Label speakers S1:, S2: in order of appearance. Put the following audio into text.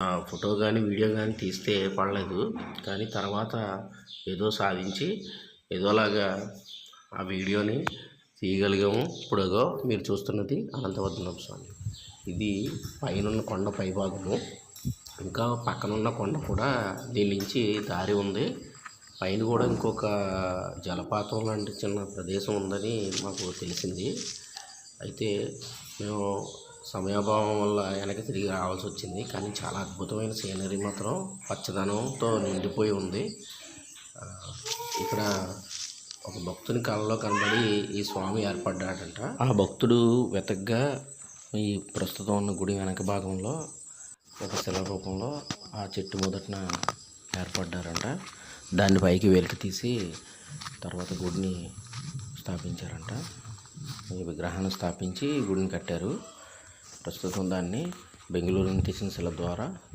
S1: Photo కానీ video కానీ తీస్తే పడలేదు. కానీ తర్వాత ఏదో సాధించి ఏదోలాగా ఆ వీడియోని తీయగలిగాము. ఇప్పుడుగో మీరు చూస్తున్నది అనంతపద్మనాభ స్వామి. ఇది పైనున్న కొండ పైభాగము. ఇంకా పక్కనున్న కొండ కూడా దీని నుంచి దారి ఉంది. పైన కూడా ఇంకొక జలపాతం లాంటి చిన్న ప్రదేశం ఉందని మాకు తెలిసింది. అయితే మేము సమయాభావం వల్ల వెనక్కి తిరిగి రావాల్సి వచ్చింది. కానీ చాలా అద్భుతమైన సీనరీ మాత్రం పచ్చదనంతో నిండిపోయి ఉంది. ఇక్కడ ఒక భక్తుని కళ్ళలో కనబడి ఈ స్వామి ఏర్పడ్డాడంట. ఆ భక్తుడు వెతగ్గా ఈ ప్రస్తుతం ఉన్న గుడి వెనక భాగంలో ఒక శిల రూపంలో ఆ చెట్టు మొదటన ఏర్పడ్డారంట. దాన్ని పైకి వెలికి తీసి తర్వాత గుడిని స్థాపించారంట. ఈ విగ్రహాన్ని స్థాపించి గుడిని కట్టారు. ప్రస్తుతం దాన్ని బెంగళూరు నుంచి తీసిన శిల ద్వారా